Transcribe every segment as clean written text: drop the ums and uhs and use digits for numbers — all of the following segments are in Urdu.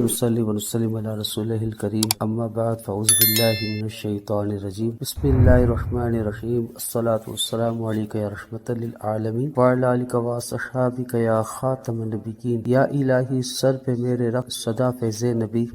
ونصلي ونسلم على رسوله الكريم اما بعد فاعوذ بالله من الشيطان الرجيم بسم الله الرحمن الرحيم الصلاة والسلام عليك يا رحمة للعالمين وعلى آلك واصحابك يا خاتم النبيين یا الہی سر پہ میرے رکھ صدا فیض نبی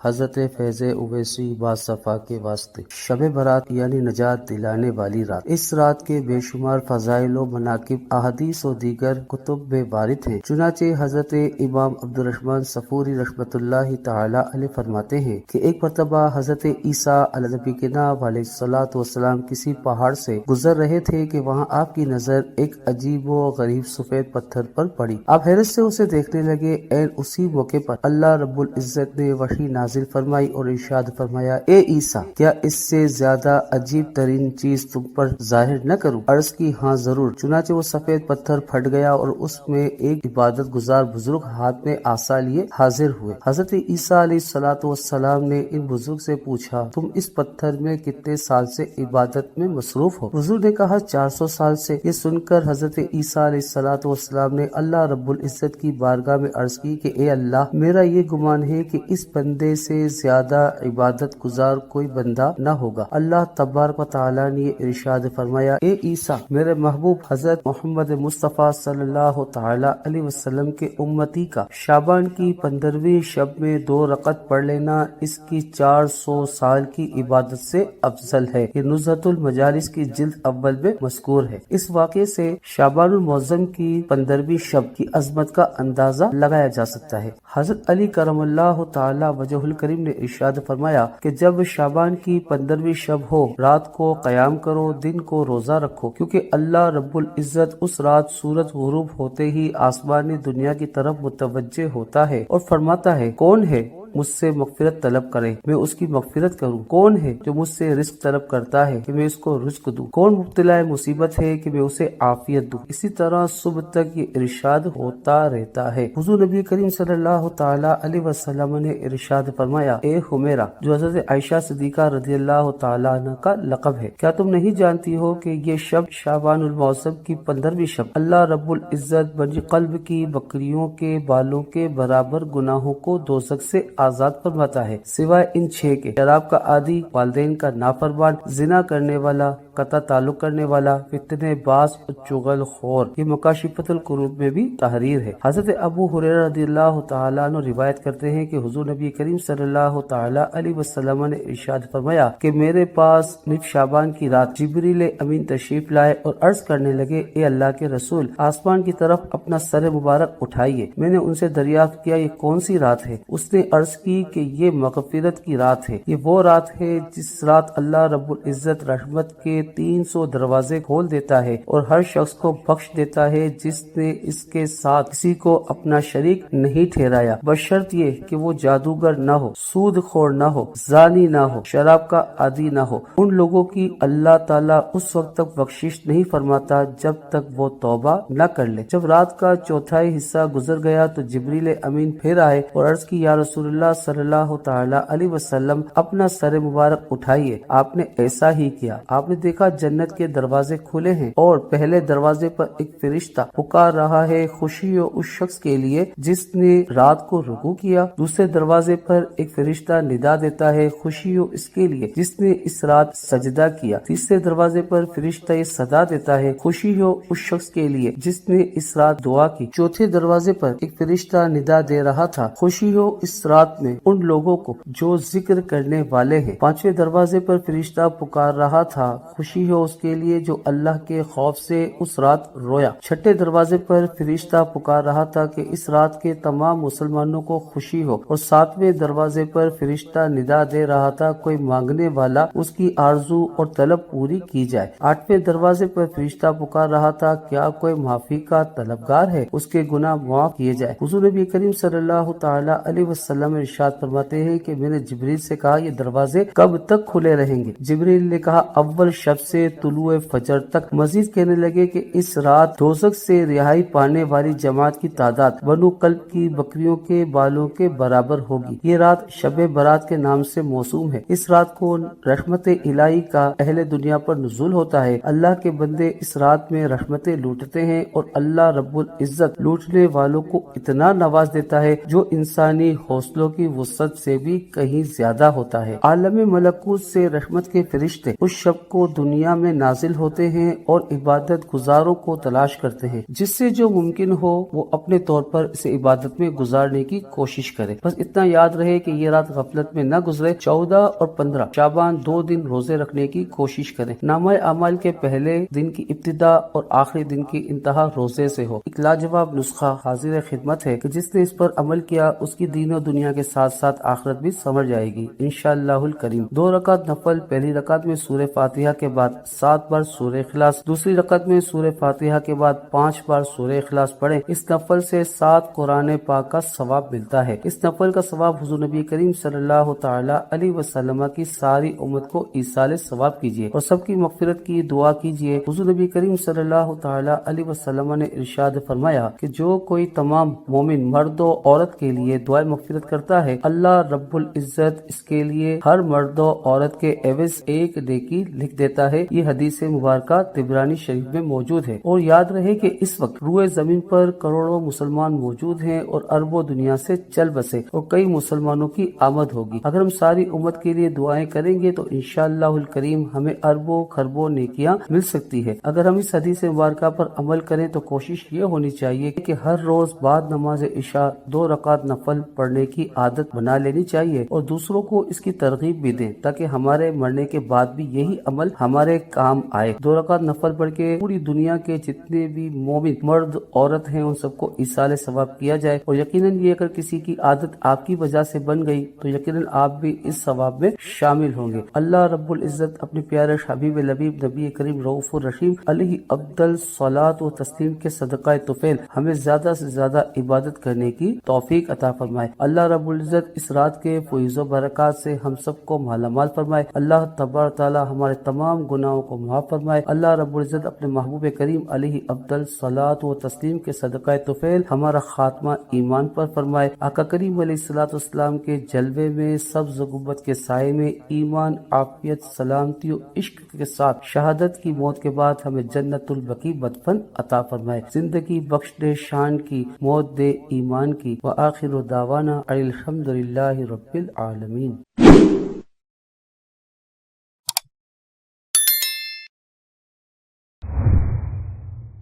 حضرت فیض اویسی باصفا کے واسطے شب برات یعنی نجات دلانے والی رات۔ اس رات کے بے شمار فضائل و مناقب احادیث و دیگر کتب میں وارد ہیں۔ چنانچہ حضرت امام عبدالرحمن صفوری رحمۃ اللہ تعالی علیہ فرماتے ہیں کہ ایک مرتبہ حضرت عیسیٰ علیہ نبی کے نام علیہ الصلوۃ والسلام کسی پہاڑ سے گزر رہے تھے کہ وہاں آپ کی نظر ایک عجیب و غریب سفید پتھر پر پڑی۔ آپ حیرت سے اسے دیکھنے لگے۔ عین اسی موقع پر اللہ رب العزت نے وحی نازل فرمائی اور ارشاد فرمایا، اے عیسیٰ کیا اس سے زیادہ عجیب ترین چیز تم پر ظاہر نہ کروں؟ عرض کی ہاں ضرور۔ چنانچہ وہ سفید پتھر پھٹ گیا اور اس میں ایک عبادت گزار بزرگ ہاتھ میں عصا لیے حاضر ہوئے۔ حضرت عیسیٰ علیہ الصلوۃ والسلام نے ان بزرگ سے پوچھا، تم اس پتھر میں کتنے سال سے عبادت میں مصروف ہو؟ بزرگ نے کہا 400 سال سے۔ یہ سن کر حضرت عیسیٰ علیہ الصلوۃ والسلام نے اللہ رب العزت کی بارگاہ میں عرض کی کہ اے اللہ، میرا یہ گمان ہے کہ اس بندے سے زیادہ عبادت گزار کوئی بندہ نہ ہوگا۔ اللہ تبارک و تعالیٰ نے ارشاد فرمایا، اے عیسیٰ، میرے محبوب حضرت محمد مصطفیٰ صلی اللہ تعالی علیہ وسلم کے امتی کا شعبان کی 15ویں شب میں 2 رکعت پڑھ لینا اس کی 400 سال کی عبادت سے افضل ہے۔ یہ نزہۃ المجالس کی جلد اول میں مذکور ہے۔ اس واقعے سے شعبان المعظم کی 15ویں شب کی عظمت کا اندازہ لگایا جا سکتا ہے۔ حضرت علی کرم اللہ تعالی وجہ الکریم نے ارشاد فرمایا کہ جب شعبان کی 15ویں شب ہو، رات کو قیام کرو، دن کو روزہ رکھو، کیونکہ اللہ رب العزت اس رات سورج غروب ہوتے ہی آسمانی دنیا کی طرف متوجہ ہوتا ہے اور فرماتا ہے، کون ہے مجھ سے مغفرت طلب کرے میں اس کی مغفرت کروں؟ کون ہے جو مجھ سے رزق طلب کرتا ہے کہ میں اس کو رزق دوں؟ کون مبتلا مصیبت ہے کہ میں اسے عافیت دوں؟ اسی طرح صبح تک یہ ارشاد ہوتا رہتا ہے۔ حضور نبی کریم صلی اللہ تعالی علیہ وسلم نے ارشاد فرمایا، اے حمیرہ، جو حضرت عائشہ صدیقہ رضی اللہ تعالی عنہ کا لقب ہے، کیا تم نہیں جانتی ہو کہ یہ شب شعبان المعظم کی 15ویں شب اللہ رب العزت بنی قلب کی بکریوں کے بالوں کے برابر گناہوں کو دوزخ سے آزاد فرماتا ہے، سوائے ان 6 کے: شراب کا عادی، والدین کا نافرمان، زنا کرنے والا، قطع تعلق کرنے والا، فتنے باز اور چغل خور۔ یہ مکاشفۃ القلوب میں بھی تحریر ہے۔ حضرت ابو ہریرہ رضی اللہ تعالیٰ عنہ روایت کرتے ہیں کہ حضور نبی کریم صلی اللہ تعالیٰ علیہ وسلم نے ارشاد فرمایا کہ میرے پاس نصف شعبان کی رات جبریل امین تشریف لائے اور عرض کرنے لگے، اے اللہ کے رسول، آسمان کی طرف اپنا سر مبارک اٹھائیے۔ میں نے ان سے دریافت کیا، یہ کون سی رات ہے؟ اس نے عرض کی کہ یہ مغفرت کی رات ہے۔ یہ وہ رات ہے جس رات اللہ رب العزت رحمت کے 300 دروازے کھول دیتا ہے اور ہر شخص کو بخش دیتا ہے جس نے اس کے ساتھ کسی کو اپنا شریک نہیں ٹھہرایا، بشرط یہ کہ وہ جادوگر نہ ہو، سود خور نہ ہو، زانی نہ ہو، شراب کا عادی نہ ہو۔ ان لوگوں کی اللہ تعالیٰ اس وقت تک بخشش نہیں فرماتا جب تک وہ توبہ نہ کر لے۔ جب رات کا چوتھائی حصہ گزر گیا تو جبریل امین پھر آئے اور عرض کی، یا رسول اللہ صلی اللہ تعالی علیہ وسلم، اپنا سر مبارک اٹھائیے۔ آپ نے ایسا ہی کیا۔ آپ نے دیکھا جنت کے دروازے کھلے ہیں اور پہلے دروازے پر ایک فرشتہ پکار رہا ہے، خوشی ہو اس شخص کے لیے جس نے رات کو رکوع کیا۔ دوسرے دروازے پر ایک فرشتہ ندا دیتا ہے، خوشی ہو اس کے لیے جس نے اس رات سجدہ کیا۔ تیسرے دروازے پر فرشتہ یہ صدا دیتا ہے، خوشی ہو اس شخص کے لیے جس نے اس رات دعا کی۔ چوتھے دروازے پر ایک فرشتہ ندا دے رہا تھا، خوشی ہو اس رات میں ان لوگوں کو جو ذکر کرنے والے ہیں۔ پانچویں دروازے پر فرشتہ پکار رہا تھا، خوشی ہو اس کے لیے جو اللہ کے خوف سے اس رات رویا۔ چھٹے دروازے پر فرشتہ پکار رہا تھا کہ اس رات کے تمام مسلمانوں کو خوشی ہو، اور ساتویں دروازے پر فرشتہ ندا دے رہا تھا، کوئی مانگنے والا اس کی آرزو اور طلب پوری کی جائے۔ آٹھویں دروازے پر فرشتہ پکار رہا تھا، کیا کوئی معافی کا طلبگار ہے، اس کے گناہ معاف کیے جائے۔ حضور نبی کریم صلی اللہ تعالی علیہ وسلم ارشاد فرماتے ہیں کہ میں نے جبریل سے کہا، یہ دروازے کب تک کھلے رہیں گے؟ جبریل نے کہا، اول شب سے طلوع فجر تک۔ مزید کہنے لگے کہ اس رات دوزخ سے رہائی پانے والی جماعت کی تعداد بنو قلب کی بکریوں کے بالوں کے برابر ہوگی۔ یہ رات شب برات کے نام سے موسوم ہے۔ اس رات کو رحمت الہی کا اہل دنیا پر نزول ہوتا ہے۔ اللہ کے بندے اس رات میں رحمتیں لوٹتے ہیں اور اللہ رب العزت لوٹنے والوں کو اتنا نواز دیتا ہے جو انسانی حوصلوں دلوں کی وسعت سے بھی کہیں زیادہ ہوتا ہے۔ عالم ملکوت سے رحمت کے فرشتے اس شب کو دنیا میں نازل ہوتے ہیں اور عبادت گزاروں کو تلاش کرتے ہیں، جس سے جو ممکن ہو وہ اپنے طور پر اسے عبادت میں گزارنے کی کوشش کرے۔ بس اتنا یاد رہے کہ یہ رات غفلت میں نہ گزرے۔ 14 اور 15 شعبان 2 دن روزے رکھنے کی کوشش کریں۔ نامہ اعمال کے پہلے دن کی ابتدا اور آخری دن کی انتہا روزے سے ہو۔ ایک لاجواب نسخہ حاضر خدمت ہے کہ جس نے اس پر عمل کیا اس کی دین و دنیا کے ساتھ ساتھ آخرت بھی سمر جائے گی انشاءاللہ الکریم۔ 2 رکعت نفل، پہلی رکعت میں سورہ فاتحہ کے بعد 7 بار سورہ اخلاص، دوسری رکعت میں سورہ فاتحہ کے بعد 5 بار سورہ اخلاص پڑھیں۔ اس نفل سے 7 قرآن پاک کا ثواب ملتا ہے۔ اس نفل کا ثواب حضور نبی کریم صلی اللہ تعالی علیہ وسلم کی ساری امت کو ایصال ثواب کیجیے اور سب کی مغفرت کی دعا کیجیے۔ حضور نبی کریم صلی اللہ تعالی علیہ وسلم نے ارشاد فرمایا کہ جو کوئی تمام مومن مرد و عورت کے لیے دعائے مغفرت کرتا ہے، اللہ رب العزت اس کے لیے ہر مرد و عورت کے عوض ایک نیکی لکھ دیتا ہے۔ یہ حدیث مبارکہ طبرانی شریف میں موجود ہے۔ اور یاد رہے کہ اس وقت روئے زمین پر کروڑوں مسلمان موجود ہیں اور اربوں دنیا سے چل بسے اور کئی مسلمانوں کی آمد ہوگی۔ اگر ہم ساری امت کے لیے دعائیں کریں گے تو انشاءاللہ الکریم ہمیں اربوں خربوں نیکیاں مل سکتی ہے۔ اگر ہم اس حدیث مبارکہ پر عمل کریں تو کوشش یہ ہونی چاہیے کہ ہر روز بعد نماز عشاء 2 رکعت نفل پڑھنے کی عادت بنا لینی چاہیے اور دوسروں کو اس کی ترغیب بھی دیں تاکہ ہمارے مرنے کے بعد بھی یہی عمل ہمارے کام آئے۔ 2 رکعت نفل پڑھ کے پوری دنیا کے جتنے بھی مومن مرد عورت ہیں ان سب کو ایصال ثواب کیا جائے، اور یقیناً یہ اگر کسی کی عادت آپ کی وجہ سے بن گئی تو یقیناً آپ بھی اس ثواب میں شامل ہوں گے۔ اللہ رب العزت اپنے پیارے حبیب لبیب نبی کریم رؤوف الرحیم علیہ افضل صلاۃ و تسلیم کے صدقہ طفیل ہمیں زیادہ سے زیادہ عبادت کرنے کی توفیق عطا فرمائے۔ اللہ رب العزت اس رات کے فیض و برکات سے ہم سب کو مالا مال فرمائے۔ اللہ تبارک تعالی ہمارے تمام گناہوں کو معاف فرمائے۔ اللہ رب العزت اپنے محبوب کریم علیہ افضل صلاۃ و تسلیم کے صدقہ طفیل ہمارا خاتمہ ایمان پر فرمائے۔ آقا کریم علیہ الصلوۃ والسلام کے جلوے میں سبز گنبد کے سائے میں ایمان، عافیت، سلامتی و عشق کے ساتھ شہادت کی موت کے بعد ہمیں جنت البقیع مدفن عطا فرمائے۔ زندگی بخش دے شان کی، موت دے ایمان کی۔ وآخر دعوانا الحمدللہ رب العالمین۔